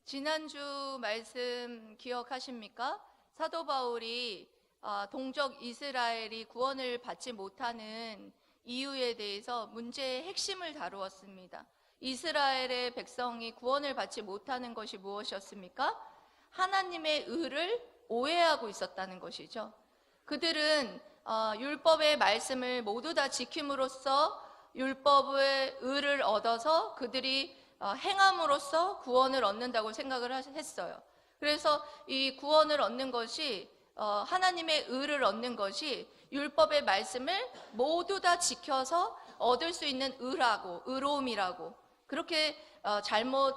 지난주 말씀 기억하십니까? 사도 바울이 동족 이스라엘이 구원을 받지 못하는 이유에 대해서 문제의 핵심을 다루었습니다. 이스라엘의 백성이 구원을 받지 못하는 것이 무엇이었습니까? 하나님의 의를 오해하고 있었다는 것이죠. 그들은 율법의 말씀을 모두 다 지킴으로써 율법의 의를 얻어서 그들이 행함으로써 구원을 얻는다고 생각을 했어요. 그래서 이 구원을 얻는 것이 하나님의 의를 얻는 것이 율법의 말씀을 모두 다 지켜서 얻을 수 있는 의로움이라고 그렇게 잘못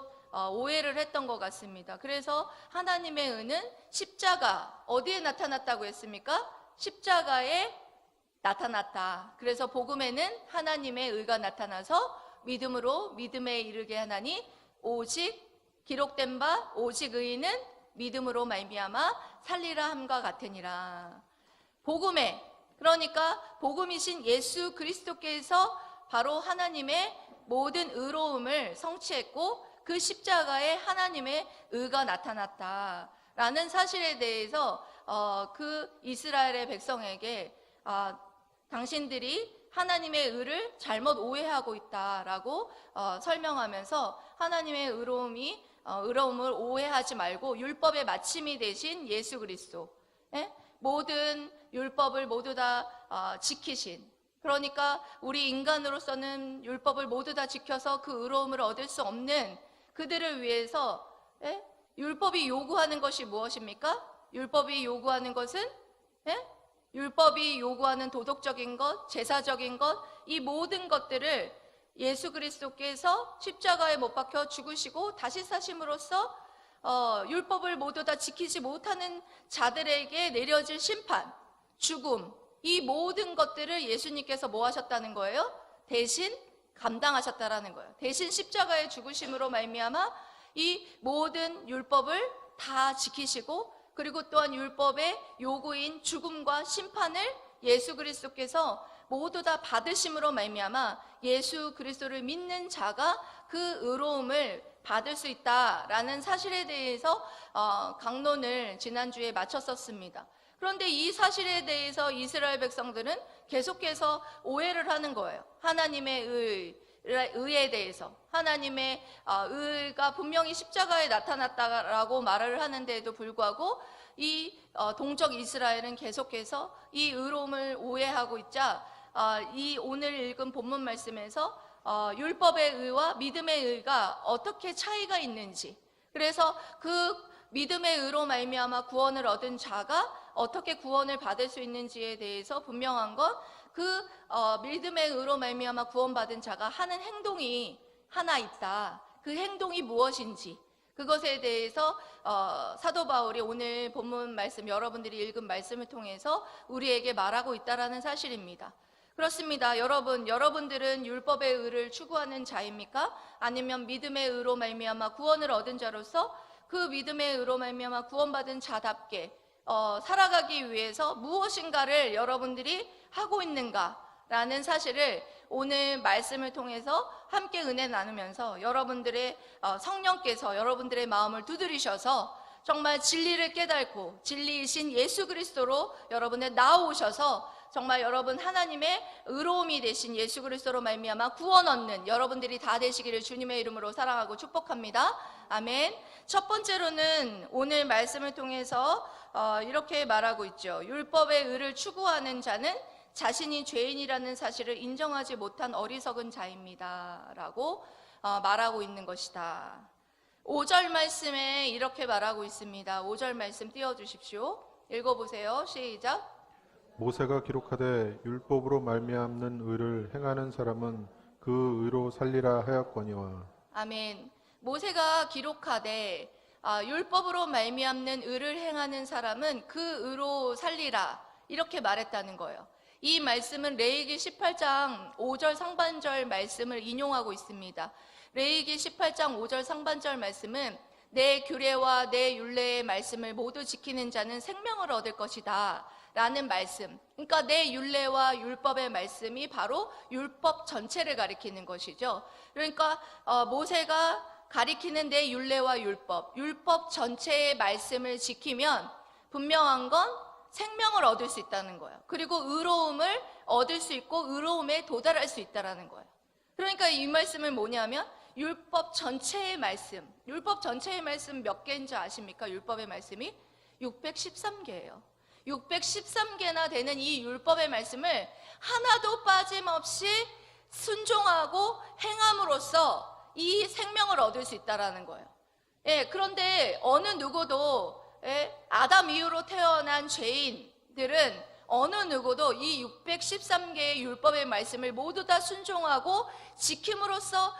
오해를 했던 것 같습니다. 그래서 하나님의 의는 십자가, 어디에 나타났다고 했습니까? 십자가에 나타났다. 그래서 복음에는 하나님의 의가 나타나서 믿음으로 믿음에 이르게 하나니 오직 기록된 바 오직 의인은 믿음으로 말미암아 살리라 함과 같으니라. 복음에, 그러니까 복음이신 예수 그리스도께서 바로 하나님의 모든 의로움을 성취했고 그 십자가에 하나님의 의가 나타났다라는 사실에 대해서 그 이스라엘의 백성에게 당신들이 하나님의 의를 잘못 오해하고 있다라고 설명하면서 하나님의 의로움을 오해하지 말고 율법의 마침이 되신 예수 그리스도, 모든 율법을 모두 다 지키신, 그러니까 우리 인간으로서는 율법을 모두 다 지켜서 그 의로움을 얻을 수 없는 그들을 위해서 율법이 요구하는 것이 무엇입니까? 율법이 요구하는 것은 율법이 요구하는 도덕적인 것, 제사적인 것, 이 모든 것들을 예수 그리스도께서 십자가에 못 박혀 죽으시고 다시 사심으로써 율법을 모두 다 지키지 못하는 자들에게 내려질 심판, 죽음, 이 모든 것들을 예수님께서 뭐 하셨다는 거예요? 대신 감당하셨다라는 거예요. 대신 십자가의 죽으심으로 말미암아 이 모든 율법을 다 지키시고 그리고 또한 율법의 요구인 죽음과 심판을 예수 그리스도께서 모두 다 받으심으로 말미암아 예수 그리스도를 믿는 자가 그 의로움을 받을 수 있다라는 사실에 대해서 강론을 지난주에 마쳤었습니다. 그런데 이 사실에 대해서 이스라엘 백성들은 계속해서 오해를 하는 거예요. 하나님의 의에 대해서 하나님의 의가 분명히 십자가에 나타났다라고 말을 하는데도 불구하고 이 동족 이스라엘은 계속해서 이 의로움을 오해하고 있자 이 오늘 읽은 본문 말씀에서 율법의 의와 믿음의 의가 어떻게 차이가 있는지, 그래서 그 믿음의 의로 말미암아 구원을 얻은 자가 어떻게 구원을 받을 수 있는지에 대해서 분명한 것, 그 믿음의 의로 말미암아 구원받은 자가 하는 행동이 하나 있다. 그 행동이 무엇인지 그것에 대해서 사도 바울이 오늘 본문 말씀, 여러분들이 읽은 말씀을 통해서 우리에게 말하고 있다라는 사실입니다. 그렇습니다. 여러분들은 율법의 의를 추구하는 자입니까? 아니면 믿음의 의로 말미암아 구원을 얻은 자로서 그 믿음의 의로 말미암아 구원받은 자답게 살아가기 위해서 무엇인가를 여러분들이 하고 있는가라는 사실을 오늘 말씀을 통해서 함께 은혜 나누면서 여러분들의 성령께서 여러분들의 마음을 두드리셔서 정말 진리를 깨닫고 진리이신 예수 그리스도로 여러분의 나오셔서 정말 여러분 하나님의 의로움이 되신 예수 그리스도로 말미암아 구원 얻는 여러분들이 다 되시기를 주님의 이름으로 사랑하고 축복합니다. 아멘. 첫 번째로는 오늘 말씀을 통해서 이렇게 말하고 있죠. 율법의 의를 추구하는 자는 자신이 죄인이라는 사실을 인정하지 못한 어리석은 자입니다 라고 말하고 있는 것이다. 5절 말씀에 이렇게 말하고 있습니다. 5절 말씀 띄워주십시오. 읽어보세요. 시작. 모세가 기록하되 율법으로 말미암는 의를 행하는 사람은 그 의로 살리라 하였거니와. 아멘. 모세가 기록하되 율법으로 말미암는 의를 행하는 사람은 그 의로 살리라 이렇게 말했다는 거예요. 이 말씀은 레위기 18장 5절 상반절 말씀을 인용하고 있습니다. 레위기 18장 5절 상반절 말씀은 내 규례와 내 율례의 말씀을 모두 지키는 자는 생명을 얻을 것이다 라는 말씀, 그러니까 내 율례와 율법의 말씀이 바로 율법 전체를 가리키는 것이죠. 그러니까 모세가 가리키는 데 율례와 율법 전체의 말씀을 지키면 분명한 건 생명을 얻을 수 있다는 거예요. 그리고 의로움을 얻을 수 있고 의로움에 도달할 수 있다는 거예요. 그러니까 이 말씀은 뭐냐면 율법 전체의 말씀 몇 개인 줄 아십니까? 율법의 말씀이 613개예요. 613개나 되는 이 율법의 말씀을 하나도 빠짐없이 순종하고 행함으로써 이 생명을 얻을 수 있다는 거예요. 그런데 어느 누구도 아담 이후로 태어난 죄인들은 어느 누구도 이 613개의 율법의 말씀을 모두 다 순종하고 지킴으로써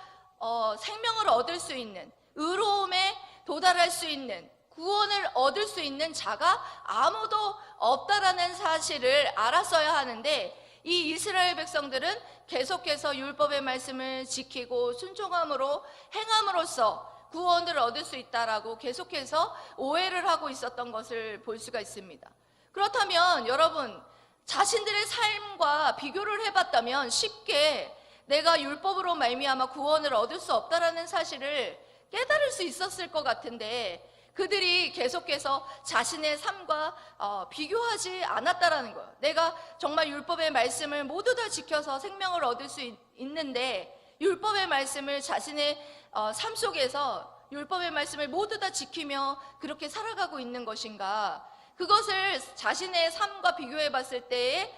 생명을 얻을 수 있는, 의로움에 도달할 수 있는, 구원을 얻을 수 있는 자가 아무도 없다라는 사실을 알았어야 하는데, 이 이스라엘 백성들은 계속해서 율법의 말씀을 지키고 순종함으로 행함으로써 구원을 얻을 수 있다라고 계속해서 오해를 하고 있었던 것을 볼 수가 있습니다. 그렇다면 여러분, 자신들의 삶과 비교를 해봤다면 쉽게 내가 율법으로 말미암아 구원을 얻을 수 없다라는 사실을 깨달을 수 있었을 것 같은데, 그들이 계속해서 자신의 삶과 비교하지 않았다라는 거예요. 내가 정말 율법의 말씀을 모두 다 지켜서 생명을 얻을 수 있는데, 율법의 말씀을 자신의 삶 속에서 율법의 말씀을 모두 다 지키며 그렇게 살아가고 있는 것인가? 그것을 자신의 삶과 비교해 봤을 때에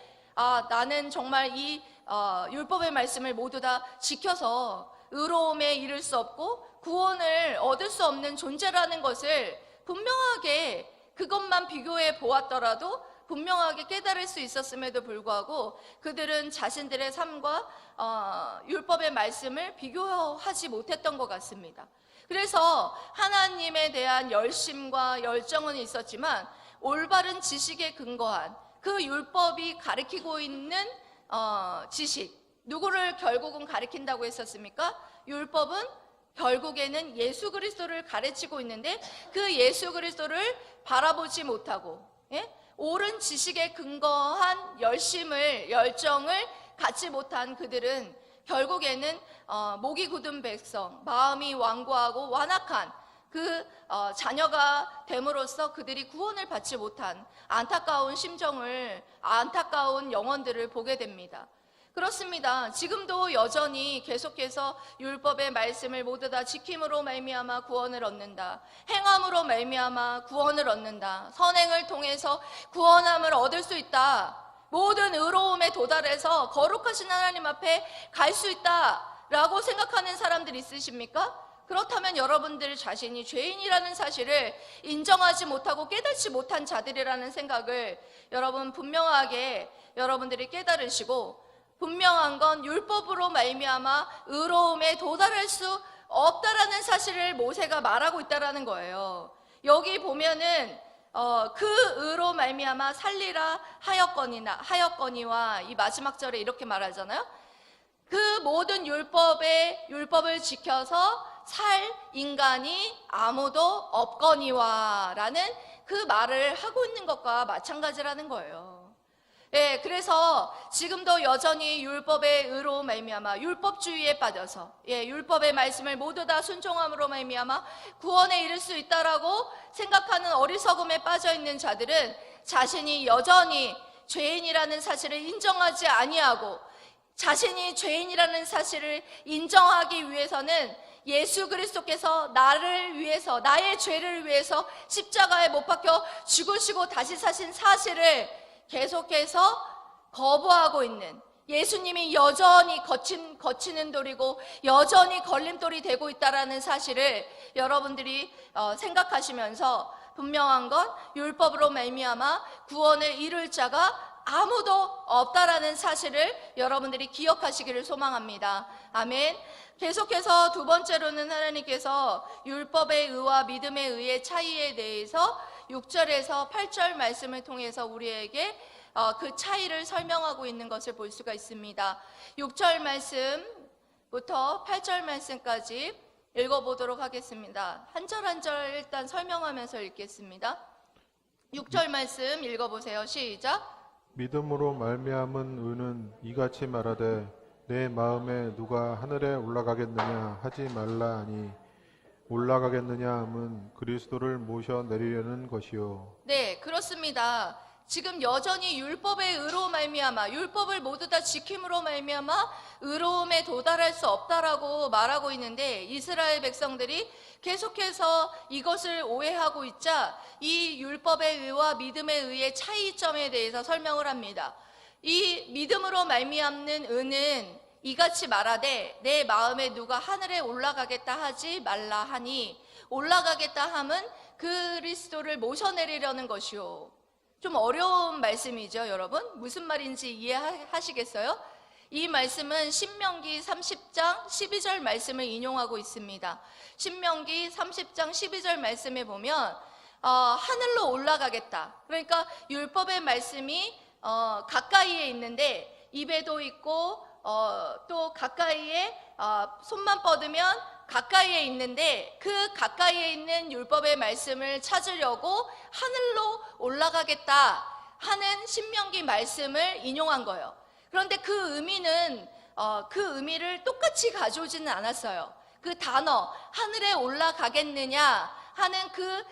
나는 정말 이 율법의 말씀을 모두 다 지켜서 의로움에 이를 수 없고 구원을 얻을 수 없는 존재라는 것을 분명하게, 그것만 비교해 보았더라도 분명하게 깨달을 수 있었음에도 불구하고 그들은 자신들의 삶과 율법의 말씀을 비교하지 못했던 것 같습니다. 그래서 하나님에 대한 열심과 열정은 있었지만 올바른 지식에 근거한 그 율법이 가리키고 있는 지식, 누구를 결국은 가리킨다고 했었습니까? 율법은 결국에는 예수 그리스도를 가르치고 있는데, 그 예수 그리스도를 바라보지 못하고 옳은 지식에 근거한 열정을 갖지 못한 그들은 결국에는 목이 굳은 백성, 마음이 완고하고 완악한 그 자녀가 됨으로써 그들이 구원을 받지 못한 안타까운 심정을, 안타까운 영혼들을 보게 됩니다. 그렇습니다. 지금도 여전히 계속해서 율법의 말씀을 모두 다 지킴으로 말미암아 구원을 얻는다, 행함으로 말미암아 구원을 얻는다, 선행을 통해서 구원함을 얻을 수 있다, 모든 의로움에 도달해서 거룩하신 하나님 앞에 갈 수 있다라고 생각하는 사람들 있으십니까? 그렇다면 여러분들 자신이 죄인이라는 사실을 인정하지 못하고 깨닫지 못한 자들이라는 생각을 여러분 분명하게 여러분들이 깨달으시고, 분명한 건 율법으로 말미암아 의로움에 도달할 수 없다라는 사실을 모세가 말하고 있다라는 거예요. 여기 보면은 그 의로 말미암아 살리라 하였거니와 이 마지막 절에 이렇게 말하잖아요. 그 모든 율법을 지켜서 살 인간이 아무도 없거니와 라는 그 말을 하고 있는 것과 마찬가지라는 거예요. 그래서 지금도 여전히 율법의 의로 말미암아 율법주의에 빠져서 율법의 말씀을 모두 다 순종함으로 말미암아 구원에 이를 수 있다라고 생각하는 어리석음에 빠져 있는 자들은 자신이 여전히 죄인이라는 사실을 인정하지 아니하고, 자신이 죄인이라는 사실을 인정하기 위해서는 예수 그리스도께서 나를 위해서, 나의 죄를 위해서 십자가에 못 박혀 죽으시고 다시 사신 사실을 계속해서 거부하고 있는, 예수님이 여전히 거치는 돌이고 여전히 걸림돌이 되고 있다라는 사실을 여러분들이 생각하시면서, 분명한 건 율법으로 말미암아 구원을 이룰 자가 아무도 없다라는 사실을 여러분들이 기억하시기를 소망합니다. 아멘. 계속해서 두 번째로는 하나님께서 율법의 의와 믿음의 의의 차이에 대해서 6절에서 8절 말씀을 통해서 우리에게 그 차이를 설명하고 있는 것을 볼 수가 있습니다. 6절 말씀부터 8절 말씀까지 읽어보도록 하겠습니다. 한 절 한 절 일단 설명하면서 읽겠습니다. 6절 말씀 읽어보세요. 시작. 믿음으로 말미암은 의는 이같이 말하되 내 마음에 누가 하늘에 올라가겠느냐 하지 말라 하니 올라가겠느냐 함은 그리스도를 모셔 내리려는 것이요. 네, 그렇습니다. 지금 여전히 율법의 의로 말미암아, 율법을 모두 다 지킴으로 말미암아 의로움에 도달할 수 없다라고 말하고 있는데, 이스라엘 백성들이 계속해서 이것을 오해하고 있자 이 율법의 의와 믿음의 의의 차이점에 대해서 설명을 합니다. 이 믿음으로 말미암는 의는 이같이 말하되 내 마음에 누가 하늘에 올라가겠다 하지 말라 하니, 올라가겠다 함은 그리스도를 모셔내리려는 것이요. 좀 어려운 말씀이죠, 여러분. 무슨 말인지 이해하시겠어요? 이 말씀은 신명기 30장 12절 말씀을 인용하고 있습니다. 신명기 30장 12절 말씀에 보면 하늘로 올라가겠다. 그러니까 율법의 말씀이 가까이에 있는데, 입에도 있고 또 가까이에 손만 뻗으면 가까이에 있는데, 그 가까이에 있는 율법의 말씀을 찾으려고 하늘로 올라가겠다 하는 신명기 말씀을 인용한 거예요. 그런데 그 의미는 그 의미를 똑같이 가져오지는 않았어요. 그 단어 하늘에 올라가겠느냐 하는 그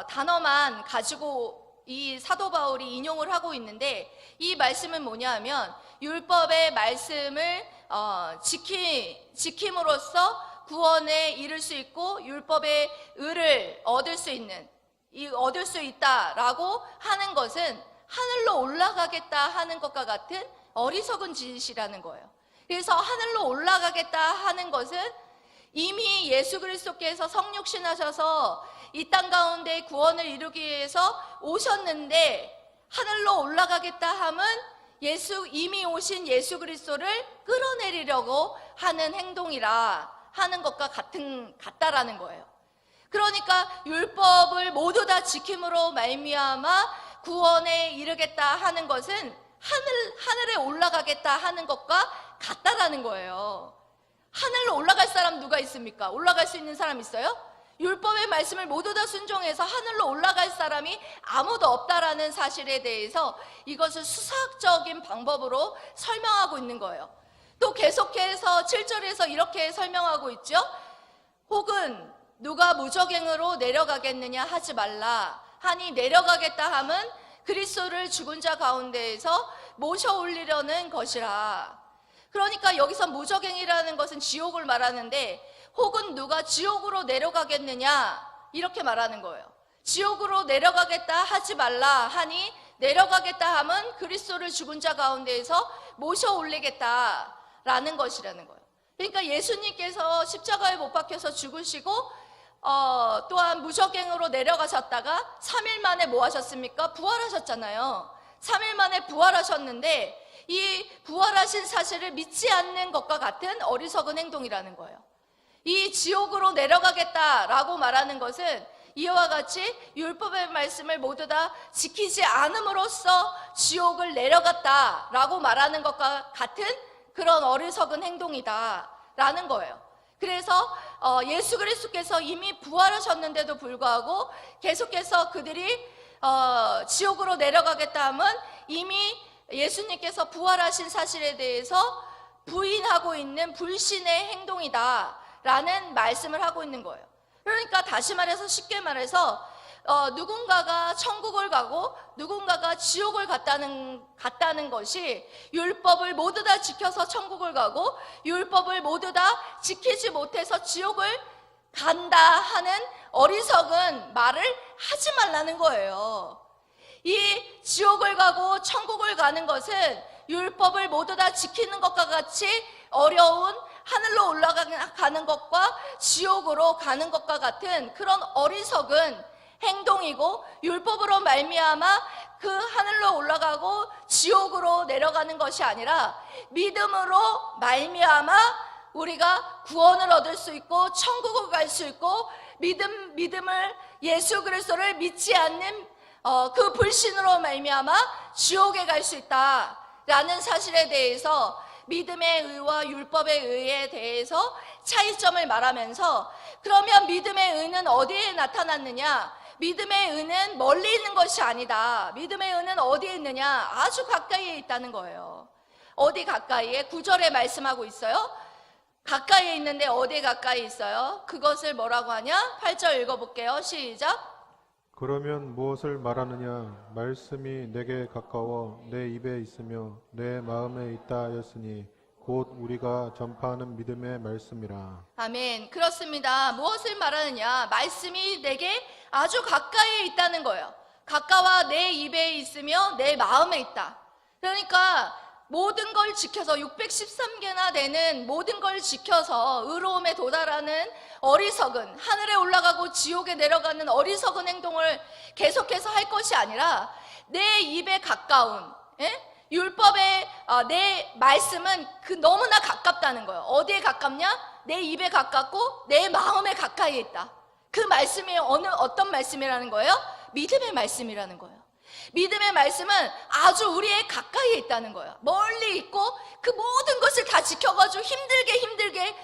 단어만 가지고 이 사도 바울이 인용을 하고 있는데, 이 말씀은 뭐냐 하면 율법의 말씀을 지킴으로써 구원에 이를 수 있고 율법의 의를 얻을 수 있다라고 하는 것은 하늘로 올라가겠다 하는 것과 같은 어리석은 짓이라는 거예요. 그래서 하늘로 올라가겠다 하는 것은 이미 예수 그리스도께서 성육신하셔서 이 땅 가운데 구원을 이루기 위해서 오셨는데, 하늘로 올라가겠다 함은 이미 오신 예수 그리스도를 끌어내리려고 하는 행동이라 하는 것과 같다라는 거예요. 그러니까 율법을 모두 다 지킴으로 말미암아 구원에 이르겠다 하는 것은 하늘에 올라가겠다 하는 것과 같다라는 거예요. 하늘로 올라갈 사람 누가 있습니까? 올라갈 수 있는 사람 있어요? 율법의 말씀을 모두 다 순종해서 하늘로 올라갈 사람이 아무도 없다라는 사실에 대해서 이것을 수사학적인 방법으로 설명하고 있는 거예요. 또 계속해서 7절에서 이렇게 설명하고 있죠. 혹은 누가 무저갱으로 내려가겠느냐 하지 말라 하니, 내려가겠다 함은 그리스도를 죽은 자 가운데에서 모셔 올리려는 것이라. 그러니까 여기서 무저갱이라는 것은 지옥을 말하는데, 혹은 누가 지옥으로 내려가겠느냐 이렇게 말하는 거예요. 지옥으로 내려가겠다 하지 말라 하니, 내려가겠다 함은 그리스도를 죽은 자 가운데에서 모셔 올리겠다라는 것이라는 거예요. 그러니까 예수님께서 십자가에 못 박혀서 죽으시고 또한 무저갱으로 내려가셨다가 3일 만에 뭐 하셨습니까? 부활하셨잖아요. 3일 만에 부활하셨는데, 이 부활하신 사실을 믿지 않는 것과 같은 어리석은 행동이라는 거예요. 이 지옥으로 내려가겠다라고 말하는 것은 이와 같이 율법의 말씀을 모두 다 지키지 않음으로써 지옥을 내려갔다라고 말하는 것과 같은 그런 어리석은 행동이다라는 거예요. 그래서 예수 그리스도께서 이미 부활하셨는데도 불구하고 계속해서 그들이 지옥으로 내려가겠다 하면 이미 예수님께서 부활하신 사실에 대해서 부인하고 있는 불신의 행동이다라는 말씀을 하고 있는 거예요. 그러니까 다시 말해서, 쉽게 말해서 누군가가 천국을 가고 누군가가 지옥을 갔다는 것이 율법을 모두 다 지켜서 천국을 가고 율법을 모두 다 지키지 못해서 지옥을 간다 하는 어리석은 말을 하지 말라는 거예요. 이 지옥을 가고 천국을 가는 것은 율법을 모두 다 지키는 것과 같이 어려운, 하늘로 올라가는 것과 지옥으로 가는 것과 같은 그런 어리석은 행동이고, 율법으로 말미암아 그 하늘로 올라가고 지옥으로 내려가는 것이 아니라 믿음으로 말미암아 우리가 구원을 얻을 수 있고 천국을 갈 수 있고, 믿음을, 예수 그리스도를 믿지 않는 그 불신으로 말미암아 지옥에 갈 수 있다라는 사실에 대해서, 믿음의 의와 율법의 의에 대해서 차이점을 말하면서, 그러면 믿음의 의는 어디에 나타났느냐? 믿음의 의는 멀리 있는 것이 아니다. 믿음의 의는 어디에 있느냐? 아주 가까이에 있다는 거예요. 어디 가까이에? 9절에 말씀하고 있어요. 가까이에 있는데 어디에 가까이 있어요? 그것을 뭐라고 하냐? 8절 읽어볼게요. 시작. 그러면 무엇을 말하느냐? 말씀이 내게 가까워 내 입에 있으며 내 마음에 있다 하였으니 곧 우리가 전파하는 믿음의 말씀이라. 아멘. 그렇습니다. 무엇을 말하느냐? 말씀이 내게 아주 가까이에 있다는 거예요. 가까워 내 입에 있으며 내 마음에 있다. 그러니까 모든 걸 지켜서 613개나 되는 모든 걸 지켜서 의로움에 도달하는 어리석은, 하늘에 올라가고 지옥에 내려가는 어리석은 행동을 계속해서 할 것이 아니라 내 입에 가까운, 율법의 내 말씀은 너무나 가깝다는 거예요. 어디에 가깝냐? 내 입에 가깝고 내 마음에 가까이 있다. 그 말씀이 어떤 말씀이라는 거예요? 믿음의 말씀이라는 거예요. 믿음의 말씀은 아주 우리의 가까이에 있다는 거예요. 멀리 있고 그 모든 것을 다 지켜가지고 힘들게 힘들게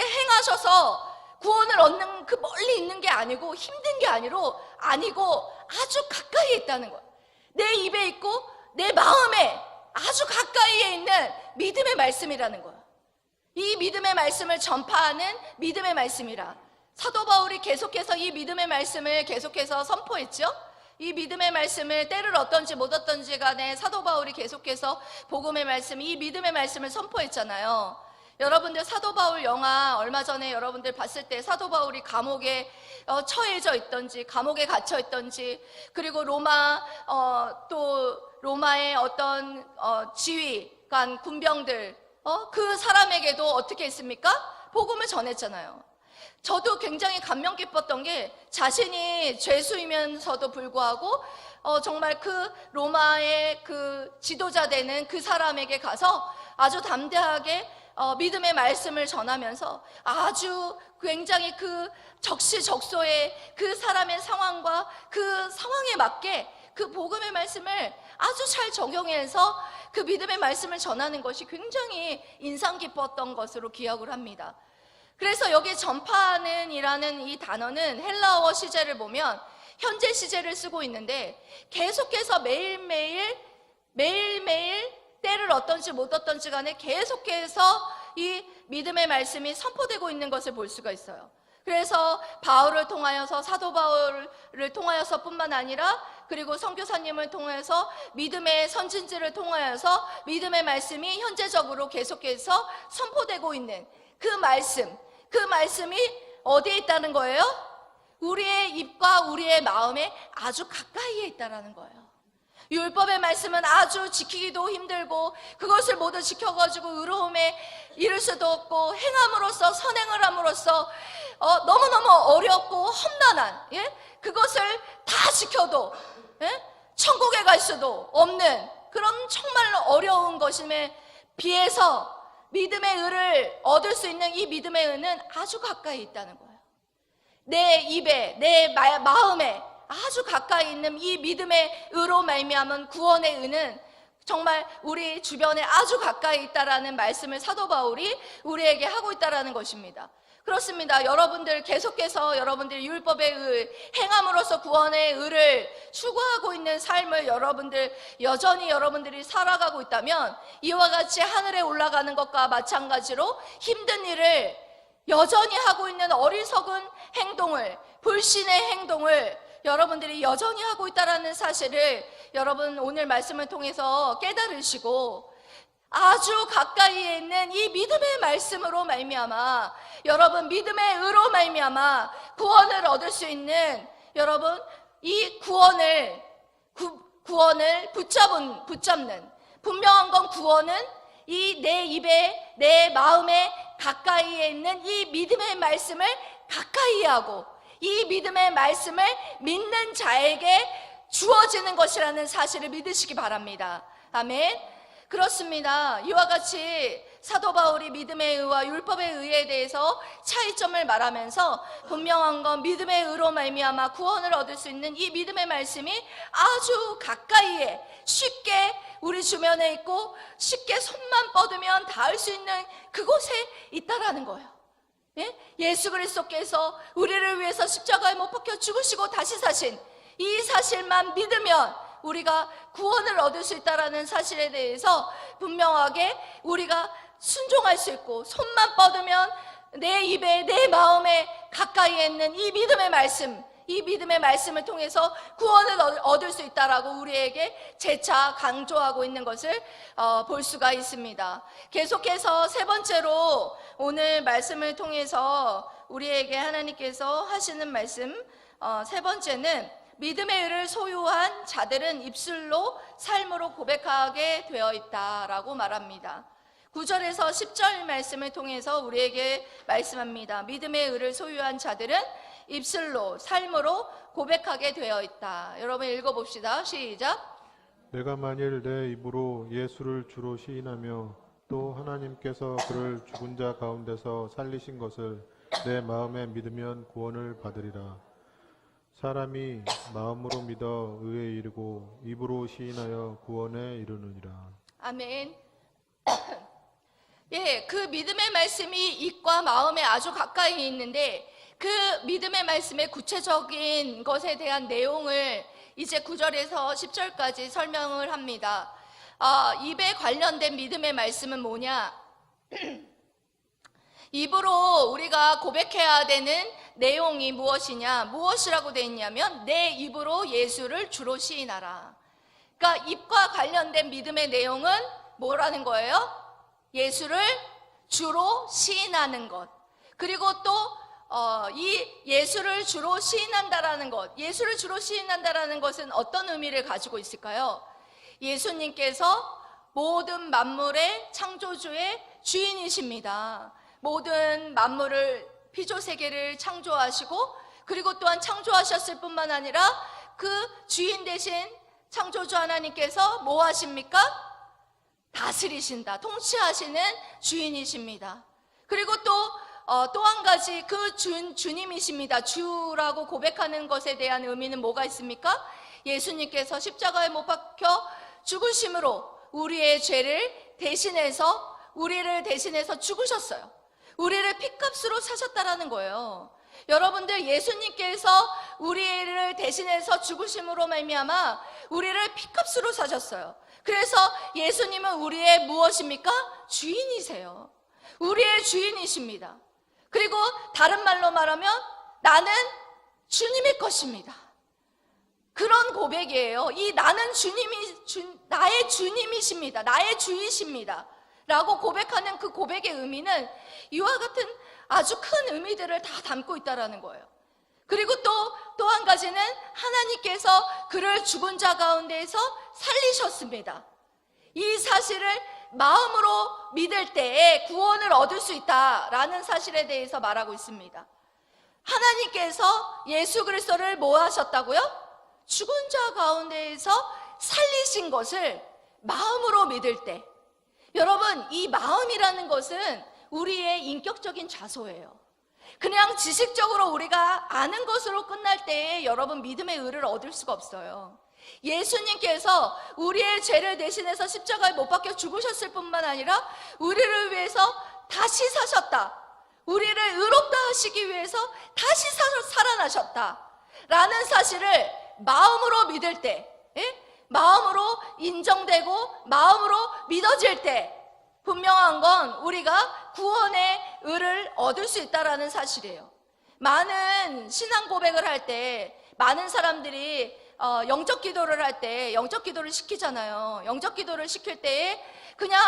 행하셔서 구원을 얻는 그 멀리 있는 게 아니고 힘든 게 아니고 아주 가까이에 있다는 거예요. 내 입에 있고 내 마음에 아주 가까이에 있는 믿음의 말씀이라는 거예요. 이 믿음의 말씀을 전파하는 믿음의 말씀이라. 사도 바울이 계속해서 이 믿음의 말씀을 계속해서 선포했죠. 이 믿음의 말씀을 때를 얻던지 못 얻던지 간에 사도 바울이 계속해서 복음의 말씀, 이 믿음의 말씀을 선포했잖아요. 여러분들 사도 바울 영화 얼마 전에 여러분들 봤을 때 사도 바울이 감옥에 처해져 있던지 감옥에 갇혀 있던지, 그리고 로마의 어떤 지휘관 군병들 그 사람에게도 어떻게 했습니까? 복음을 전했잖아요. 저도 굉장히 감명 깊었던 게 자신이 죄수이면서도 불구하고 정말 그 로마의 그 지도자 되는 그 사람에게 가서 아주 담대하게 믿음의 말씀을 전하면서 아주 굉장히 그 적시적소의 그 사람의 상황과 그 상황에 맞게 그 복음의 말씀을 아주 잘 적용해서 그 믿음의 말씀을 전하는 것이 굉장히 인상 깊었던 것으로 기억을 합니다. 그래서 여기 전파하는 이라는 이 단어는 헬라어 시제를 보면 현재 시제를 쓰고 있는데 계속해서 매일매일 때를 얻던지 못 얻던지 간에 계속해서 이 믿음의 말씀이 선포되고 있는 것을 볼 수가 있어요. 그래서 바울을 통하여서, 사도 바울을 통하여서 뿐만 아니라 그리고 선교사님을 통해서 믿음의 선진지를 통하여서 믿음의 말씀이 현재적으로 계속해서 선포되고 있는 그 말씀이 어디에 있다는 거예요? 우리의 입과 우리의 마음에 아주 가까이에 있다는 거예요. 율법의 말씀은 아주 지키기도 힘들고 그것을 모두 지켜가지고 의로움에 이를 수도 없고 행함으로써 선행을 함으로써 너무너무 어렵고 험난한 그것을 다 지켜도 천국에 갈 수도 없는 그런 정말로 어려운 것임에 비해서 믿음의 의를 얻을 수 있는 이 믿음의 의는 아주 가까이 있다는 거예요. 내 입에, 내 마음에 아주 가까이 있는 이 믿음의 의로 말미암은 구원의 의는 정말 우리 주변에 아주 가까이 있다라는 말씀을 사도 바울이 우리에게 하고 있다라는 것입니다. 그렇습니다. 여러분들 계속해서 여러분들 율법의 의, 행함으로써 구원의 의를 추구하고 있는 삶을 여전히 여러분들이 살아가고 있다면 이와 같이 하늘에 올라가는 것과 마찬가지로 힘든 일을 여전히 하고 있는 어리석은 행동을, 불신의 행동을 여러분들이 여전히 하고 있다는 사실을 여러분 오늘 말씀을 통해서 깨달으시고 아주 가까이에 있는 이 믿음의 말씀으로 말미암아 여러분 믿음의 의로 말미암아 구원을 얻을 수 있는 여러분 이 구원을 붙잡는 분명한 건 구원은 이 내 입에 내 마음에 가까이에 있는 이 믿음의 말씀을 가까이 하고 이 믿음의 말씀을 믿는 자에게 주어지는 것이라는 사실을 믿으시기 바랍니다. 아멘. 그렇습니다. 이와 같이 사도 바울이 믿음의 의와 율법의 의에 대해서 차이점을 말하면서 분명한 건 믿음의 의로 말미암아 구원을 얻을 수 있는 이 믿음의 말씀이 아주 가까이에 쉽게 우리 주변에 있고 쉽게 손만 뻗으면 닿을 수 있는 그곳에 있다라는 거예요. 예수 그리스도께서 우리를 위해서 십자가에 못 박혀 죽으시고 다시 사신 이 사실만 믿으면 우리가 구원을 얻을 수 있다는 사실에 대해서 분명하게 우리가 순종할 수 있고 손만 뻗으면 내 입에 내 마음에 가까이에 있는 이 믿음의 말씀, 이 믿음의 말씀을 통해서 구원을 얻을 수 있다라고 우리에게 재차 강조하고 있는 것을 볼 수가 있습니다. 계속해서 세 번째로 오늘 말씀을 통해서 우리에게 하나님께서 하시는 말씀, 세 번째는 믿음의 의를 소유한 자들은 입술로 삶으로 고백하게 되어 있다라고 말합니다. 9절에서 10절 말씀을 통해서 우리에게 말씀합니다. 믿음의 의를 소유한 자들은 입술로 삶으로 고백하게 되어 있다. 여러분 읽어봅시다. 시작. 내가 만일 내 입으로 예수를 주로 시인하며 또 하나님께서 그를 죽은 자 가운데서 살리신 것을 내 마음에 믿으면 구원을 받으리라. 사람이 마음으로 믿어 의에 이르고 입으로 시인하여 구원에 이르느니라. 아멘. 예, 그 믿음의 말씀이 입과 마음에 아주 가까이 있는데 그 믿음의 말씀의 구체적인 것에 대한 내용을 이제 9절에서 10절까지 설명을 합니다. 입에 관련된 믿음의 말씀은 뭐냐? 입으로 우리가 고백해야 되는 내용이 무엇이냐? 무엇이라고 되어 있냐면 내 입으로 예수를 주로 시인하라. 그러니까 입과 관련된 믿음의 내용은 뭐라는 거예요? 예수를 주로 시인하는 것. 그리고 또 이 예수를 주로 시인한다라는 것, 예수를 주로 시인한다라는 것은 어떤 의미를 가지고 있을까요? 예수님께서 모든 만물의 창조주의 주인이십니다. 모든 만물을 피조세계를 창조하시고 그리고 또한 창조하셨을 뿐만 아니라 그 주인 되신 창조주 하나님께서 뭐 하십니까? 다스리신다, 통치하시는 주인이십니다. 그리고 또 한 가지 그 주님이십니다. 주라고 고백하는 것에 대한 의미는 뭐가 있습니까? 예수님께서 십자가에 못 박혀 죽으심으로 우리의 죄를 대신해서 우리를 대신해서 죽으셨어요. 우리를 핏값으로 사셨다라는 거예요. 여러분들, 예수님께서 우리를 대신해서 죽으심으로 말미암아 우리를 핏값으로 사셨어요. 그래서 예수님은 우리의 무엇입니까? 주인이세요. 우리의 주인이십니다. 그리고 다른 말로 말하면 나는 주님의 것입니다. 그런 고백이에요. 이 나는 나의 주님이십니다. 나의 주이십니다. 라고 고백하는 그 고백의 의미는 이와 같은 아주 큰 의미들을 다 담고 있다는 거예요. 그리고 또 한 가지는 하나님께서 그를 죽은 자 가운데에서 살리셨습니다. 이 사실을 마음으로 믿을 때에 구원을 얻을 수 있다라는 사실에 대해서 말하고 있습니다. 하나님께서 예수 그리스도를 뭐 하셨다고요? 죽은 자 가운데에서 살리신 것을 마음으로 믿을 때, 여러분, 이 마음이라는 것은 우리의 인격적인 자소예요. 그냥 지식적으로 우리가 아는 것으로 끝날 때에 여러분 믿음의 의를 얻을 수가 없어요. 예수님께서 우리의 죄를 대신해서 십자가에 못 박혀 죽으셨을 뿐만 아니라 우리를 위해서 다시 사셨다, 우리를 의롭다 하시기 위해서 다시 살아나셨다 라는 사실을 마음으로 믿을 때, 마음으로 인정되고 마음으로 믿어질 때 분명한 건 우리가 구원의 의를 얻을 수 있다는 사실이에요. 많은 신앙 고백을 할 때 많은 사람들이 영적 기도를 할 때 영적 기도를 시키잖아요. 영적 기도를 시킬 때에 그냥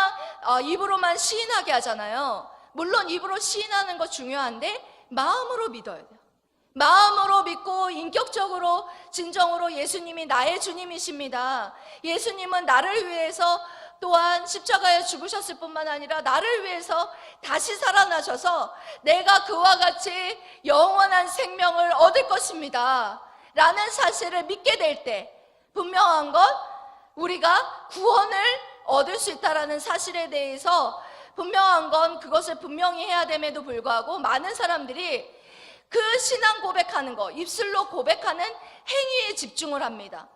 입으로만 시인하게 하잖아요. 물론 입으로 시인하는 거 중요한데 마음으로 믿어야 돼요. 마음으로 믿고 인격적으로 진정으로 예수님이 나의 주님이십니다. 예수님은 나를 위해서 또한 십자가에 죽으셨을 뿐만 아니라 나를 위해서 다시 살아나셔서 내가 그와 같이 영원한 생명을 얻을 것입니다 라는 사실을 믿게 될 때 분명한 건 우리가 구원을 얻을 수 있다는 사실에 대해서 분명한 건 그것을 분명히 해야 됨에도 불구하고 많은 사람들이 그 신앙 고백하는 거, 입술로 고백하는 행위에 집중을 합니다.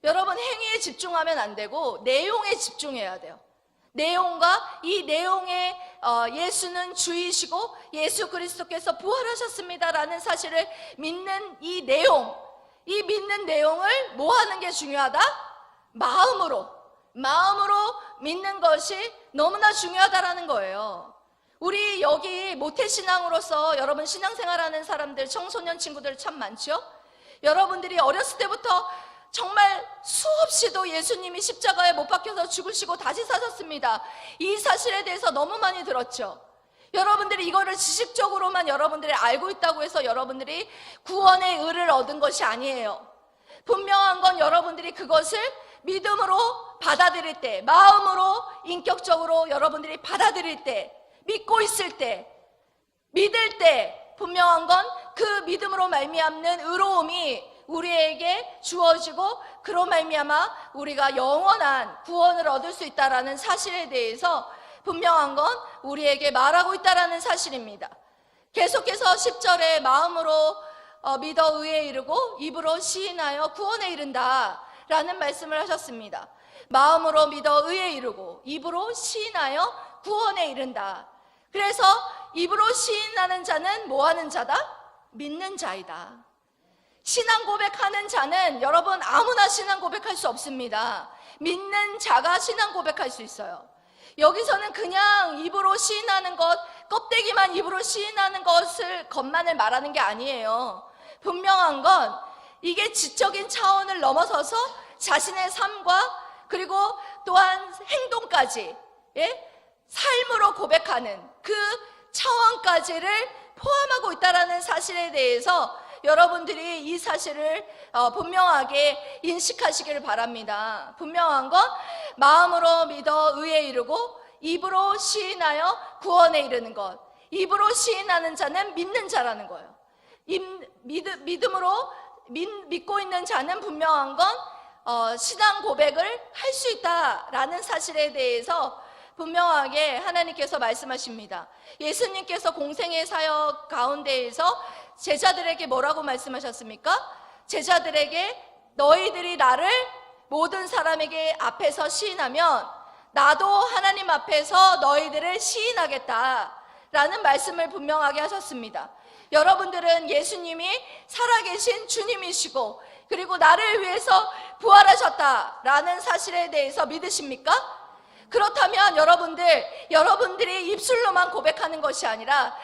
여러분, 행위에 집중하면 안 되고 내용에 집중해야 돼요. 내용과 이 내용에 예수는 주이시고 예수 그리스도께서 부활하셨습니다라는 사실을 믿는 이 내용, 이 믿는 내용을 뭐 하는 게 중요하다? 마음으로, 마음으로 믿는 것이 너무나 중요하다라는 거예요. 우리 여기 모태신앙으로서 여러분 신앙생활하는 사람들, 청소년 친구들 참 많죠? 여러분들이 어렸을 때부터 정말 수없이도 예수님이 십자가에 못 박혀서 죽으시고 다시 사셨습니다. 이 사실에 대해서 너무 많이 들었죠. 여러분들이 이거를 지식적으로만 여러분들이 알고 있다고 해서 여러분들이 구원의 의를 얻은 것이 아니에요. 분명한 건 여러분들이 그것을 믿음으로 받아들일 때, 마음으로 인격적으로 여러분들이 받아들일 때, 믿고 있을 때, 믿을 때 분명한 건 그 믿음으로 말미암는 의로움이 우리에게 주어지고 그로 말미암아 우리가 영원한 구원을 얻을 수 있다는 사실에 대해서 분명한 건 우리에게 말하고 있다는 사실입니다. 계속해서 10절에 마음으로 믿어 의에 이르고 입으로 시인하여 구원에 이른다 라는 말씀을 하셨습니다. 마음으로 믿어 의에 이르고 입으로 시인하여 구원에 이른다. 그래서 입으로 시인하는 자는 뭐 하는 자다? 믿는 자이다. 신앙 고백하는 자는 여러분 아무나 신앙 고백할 수 없습니다. 믿는 자가 신앙 고백할 수 있어요. 여기서는 그냥 입으로 시인하는 것, 껍데기만 입으로 시인하는 것만을 말하는 게 아니에요. 분명한 건 이게 지적인 차원을 넘어서서 자신의 삶과 그리고 또한 행동까지, 삶으로 고백하는 그 차원까지를 포함하고 있다는 사실에 대해서 여러분들이 이 사실을 분명하게 인식하시기를 바랍니다. 분명한 건 마음으로 믿어 의에 이르고 입으로 시인하여 구원에 이르는 것. 입으로 시인하는 자는 믿는 자라는 거예요. 믿음으로 믿고 있는 자는 분명한 건 신앙 고백을 할 수 있다라는 사실에 대해서 분명하게 하나님께서 말씀하십니다. 예수님께서 공생의 사역 가운데에서 제자들에게 뭐라고 말씀하셨습니까? 제자들에게 너희들이 나를 모든 사람에게 앞에서 시인하면 나도 하나님 앞에서 너희들을 시인하겠다 라는 말씀을 분명하게 하셨습니다. 여러분들은 예수님이 살아계신 주님이시고 그리고 나를 위해서 부활하셨다라는 사실에 대해서 믿으십니까? 그렇다면 여러분들이 입술로만 고백하는 것이 아니라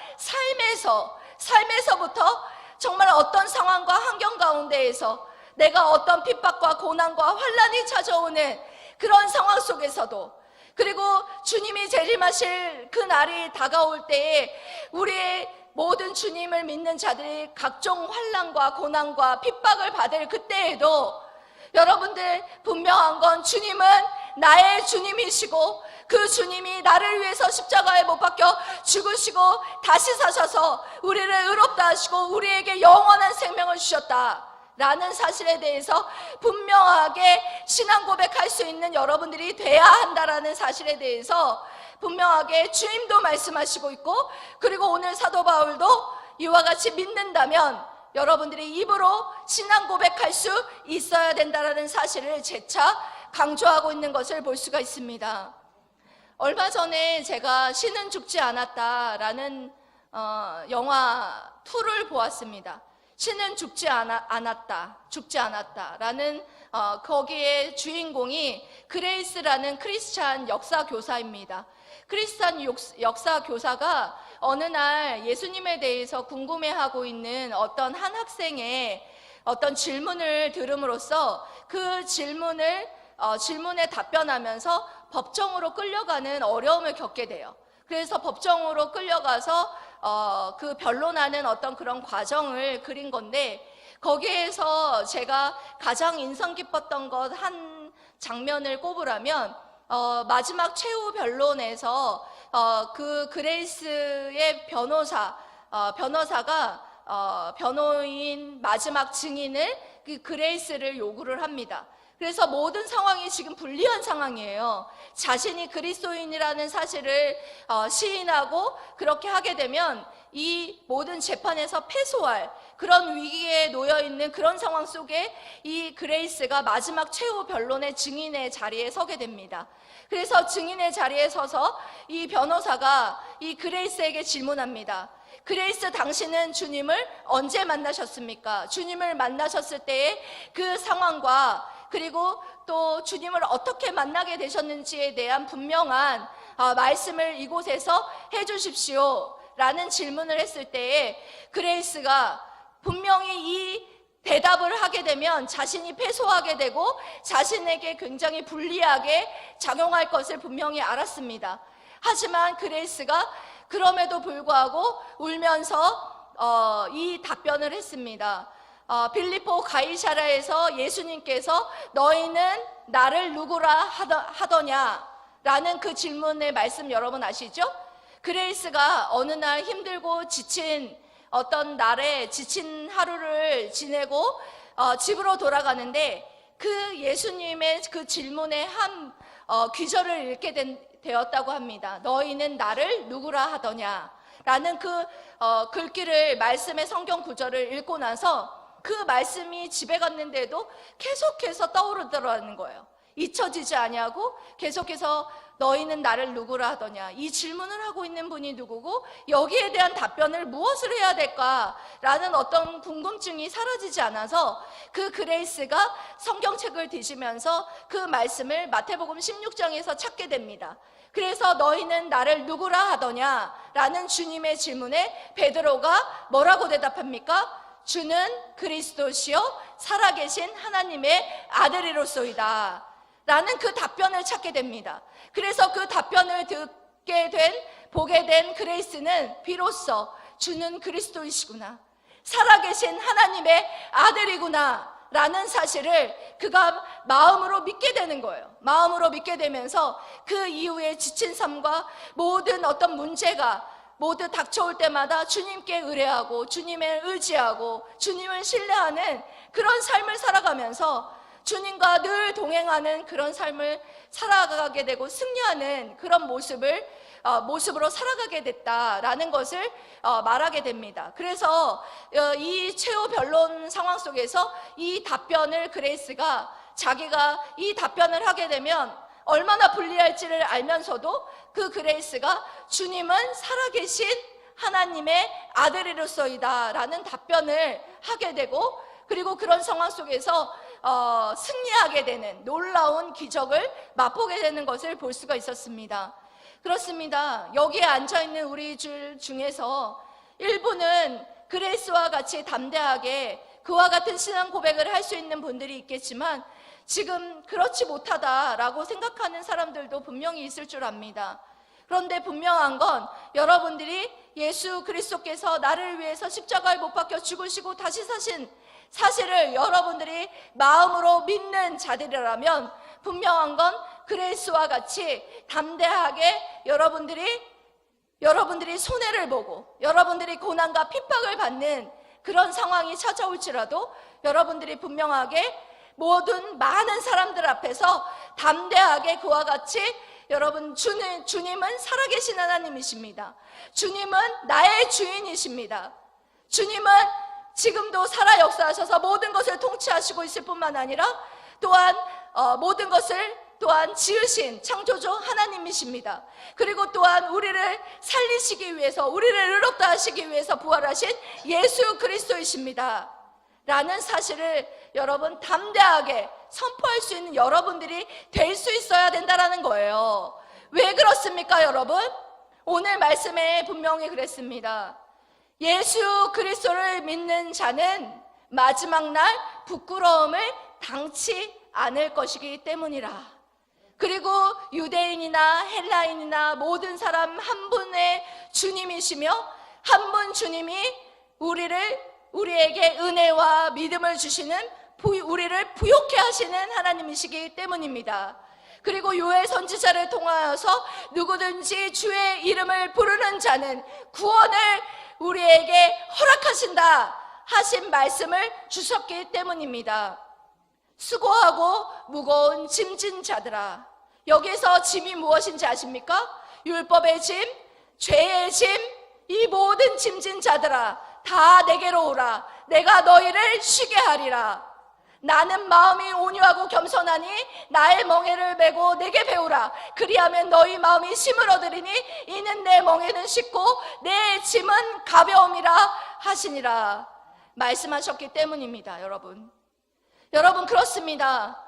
삶에서부터 정말 어떤 상황과 환경 가운데에서 내가 어떤 핍박과 고난과 환난이 찾아오는 그런 상황 속에서도 그리고 주님이 재림하실 그 날이 다가올 때에 우리의 모든 주님을 믿는 자들이 각종 환난과 고난과 핍박을 받을 그때에도 여러분들 분명한 건 주님은 나의 주님이시고 그 주님이 나를 위해서 십자가에 못 박혀 죽으시고 다시 사셔서 우리를 의롭다 하시고 우리에게 영원한 생명을 주셨다 라는 사실에 대해서 분명하게 신앙 고백할 수 있는 여러분들이 돼야 한다라는 사실에 대해서 분명하게 주님도 말씀하시고 있고 그리고 오늘 사도 바울도 이와 같이 믿는다면 여러분들이 입으로 신앙 고백할 수 있어야 된다라는 사실을 재차 강조하고 있는 것을 볼 수가 있습니다. 얼마 전에 제가 신은 죽지 않았다라는 영화 2를 보았습니다. 신은 죽지 않았다라는 거기에 주인공이 그레이스라는 크리스찬 역사 교사입니다. 크리스찬 역사 교사가 어느 날 예수님에 대해서 궁금해하고 있는 어떤 한 학생의 어떤 질문을 들음으로써 그 질문에 답변하면서 법정으로 끌려가는 어려움을 겪게 돼요. 그래서 법정으로 끌려가서 그 변론하는 어떤 그런 과정을 그린 건데 거기에서 제가 가장 인상 깊었던 것 한 장면을 꼽으라면 마지막 최후 변론에서 그 그레이스의 변호사가 변호인 마지막 증인을 그 그레이스를 요구를 합니다. 그래서 모든 상황이 지금 불리한 상황이에요. 자신이 그리스도인이라는 사실을 시인하고 그렇게 하게 되면 이 모든 재판에서 패소할 그런 위기에 놓여 있는 그런 상황 속에 이 그레이스가 마지막 최후 변론의 증인의 자리에 서게 됩니다. 그래서 증인의 자리에 서서 이 변호사가 이 그레이스에게 질문합니다. 그레이스, 당신은 주님을 언제 만나셨습니까? 주님을 만나셨을 때의 그 상황과 그리고 또 주님을 어떻게 만나게 되셨는지에 대한 분명한 말씀을 이곳에서 해주십시오 라는 질문을 했을 때에 그레이스가 분명히 이 대답을 하게 되면 자신이 패소하게 되고 자신에게 굉장히 불리하게 작용할 것을 분명히 알았습니다. 하지만 그레이스가 그럼에도 불구하고 울면서 이 답변을 했습니다. 빌립보 가이사랴에서 예수님께서 너희는 나를 누구라 하더냐 라는 그 질문의 말씀 여러분 아시죠? 그레이스가 어느 날 힘들고 지친 어떤 날에 지친 하루를 지내고 집으로 돌아가는데 그 예수님의 그 질문에 한 귀절을 읽게 되었다고 합니다. 너희는 나를 누구라 하더냐 라는 그 글귀를 말씀의 성경 구절을 읽고 나서 그 말씀이 집에 갔는데도 계속해서 떠오르더라는 거예요. 잊혀지지 아니하고 계속해서 너희는 나를 누구라 하더냐 이 질문을 하고 있는 분이 누구고 여기에 대한 답변을 무엇을 해야 될까라는 어떤 궁금증이 사라지지 않아서 그 그레이스가 성경책을 뒤지면서 그 말씀을 마태복음 16장에서 찾게 됩니다. 그래서 너희는 나를 누구라 하더냐 라는 주님의 질문에 베드로가 뭐라고 대답합니까? 주는 그리스도시요 살아계신 하나님의 아들이로소이다 라는 그 답변을 찾게 됩니다. 그래서 그 답변을 보게 된 그레이스는 비로소 주는 그리스도이시구나, 살아계신 하나님의 아들이구나 라는 사실을 그가 마음으로 믿게 되는 거예요. 마음으로 믿게 되면서 그 이후에 지친 삶과 모든 어떤 문제가 모두 닥쳐올 때마다 주님께 의뢰하고 주님을 의지하고 주님을 신뢰하는 그런 삶을 살아가면서 주님과 늘 동행하는 그런 삶을 살아가게 되고 승리하는 그런 모습으로 살아가게 됐다라는 것을 말하게 됩니다. 그래서 이 최후 변론 상황 속에서 이 답변을 그레이스가 자기가 이 답변을 하게 되면 얼마나 불리할지를 알면서도 그 그레이스가 주님은 살아계신 하나님의 아들이로소이다 라는 답변을 하게 되고 그리고 그런 상황 속에서 승리하게 되는 놀라운 기적을 맛보게 되는 것을 볼 수가 있었습니다. 그렇습니다. 여기에 앉아있는 우리 중에서 일부는 그레이스와 같이 담대하게 그와 같은 신앙 고백을 할 수 있는 분들이 있겠지만 지금 그렇지 못하다라고 생각하는 사람들도 분명히 있을 줄 압니다. 그런데 분명한 건 여러분들이 예수 그리스도께서 나를 위해서 십자가에 못 박혀 죽으시고 다시 사신 사실을 여러분들이 마음으로 믿는 자들이라면 분명한 건 그레이스와 같이 담대하게 여러분들이 손해를 보고 여러분들이 고난과 핍박을 받는 그런 상황이 찾아올지라도 여러분들이 분명하게 모든 많은 사람들 앞에서 담대하게 그와 같이 여러분 주님은 살아계신 하나님이십니다. 주님은 나의 주인이십니다. 주님은 지금도 살아 역사하셔서 모든 것을 통치하시고 있을 뿐만 아니라 또한 모든 것을 또한 지으신 창조주 하나님이십니다. 그리고 또한 우리를 살리시기 위해서 우리를 의롭다 하시기 위해서 부활하신 예수 그리스도이십니다 라는 사실을 여러분 담대하게 선포할 수 있는 여러분들이 될 수 있어야 된다는 거예요. 왜 그렇습니까 여러분? 오늘 말씀에 분명히 그랬습니다. 예수 그리스도를 믿는 자는 마지막 날 부끄러움을 당치 않을 것이기 때문이라. 그리고 유대인이나 헬라인이나 모든 사람 한 분의 주님이시며 한 분 주님이 우리에게 은혜와 믿음을 주시는 우리를 부욕해 하시는 하나님이시기 때문입니다. 그리고 요엘 선지자를 통하여서 누구든지 주의 이름을 부르는 자는 구원을 우리에게 허락하신다 하신 말씀을 주셨기 때문입니다. 수고하고 무거운 짐진 자들아. 여기서 짐이 무엇인지 아십니까? 율법의 짐, 죄의 짐, 이 모든 짐진 자들아 다 내게로 오라. 내가 너희를 쉬게 하리라. 나는 마음이 온유하고 겸손하니 나의 멍에를 메고 내게 배우라. 그리하면 너희 마음이 쉼을 얻으리니 이는 내 멍에는 쉽고 내 짐은 가벼움이라 하시니라. 말씀하셨기 때문입니다. 여러분 그렇습니다.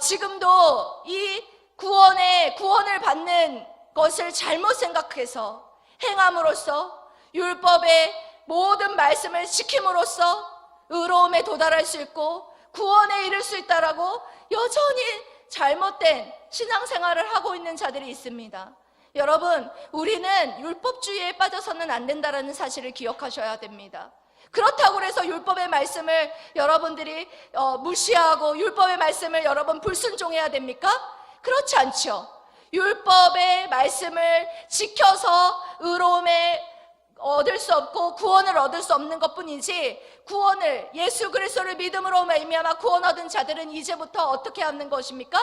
지금도 이 구원을 받는 것을 잘못 생각해서 행함으로써 율법의 모든 말씀을 지킴으로써 의로움에 도달할 수 있고 구원에 이를 수 있다라고 여전히 잘못된 신앙생활을 하고 있는 자들이 있습니다. 여러분, 우리는 율법주의에 빠져서는 안 된다는 사실을 기억하셔야 됩니다. 그렇다고 해서 율법의 말씀을 여러분들이 무시하고 율법의 말씀을 여러분 불순종해야 됩니까? 그렇지 않죠. 율법의 말씀을 지켜서 의로움에 얻을 수 없고 구원을 얻을 수 없는 것뿐이지, 구원을 예수 그리스도를 믿음으로 말미암아 구원 얻은 자들은 이제부터 어떻게 하는 것입니까?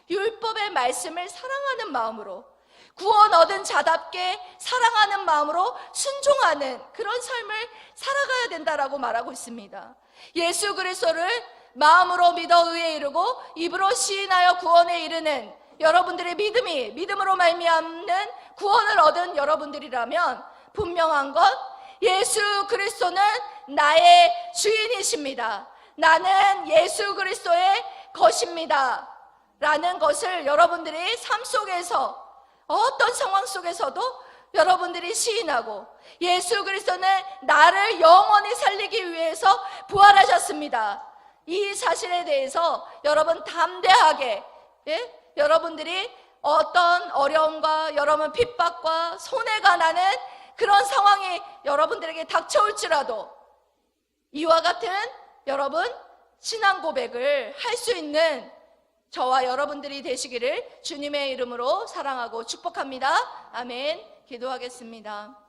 율법의 말씀을 사랑하는 마음으로, 구원 얻은 자답게 사랑하는 마음으로 순종하는 그런 삶을 살아가야 된다라고 말하고 있습니다. 예수 그리스도를 마음으로 믿어 의에 이르고 입으로 시인하여 구원에 이르는 여러분들의 믿음으로 말미암는 구원을 얻은 여러분들이라면 분명한 것, 예수 그리스도는 나의 주인이십니다. 나는 예수 그리스도의 것입니다 라는 것을 여러분들이 삶 속에서, 어떤 상황 속에서도 여러분들이 시인하고, 예수 그리스도는 나를 영원히 살리기 위해서 부활하셨습니다, 이 사실에 대해서 여러분 담대하게, 여러분들이 어떤 어려움과 여러분 핍박과 손해가 나는 그런 상황이 여러분들에게 닥쳐올지라도 이와 같은 여러분 신앙 고백을 할 수 있는 저와 여러분들이 되시기를 주님의 이름으로 사랑하고 축복합니다. 아멘. 기도하겠습니다.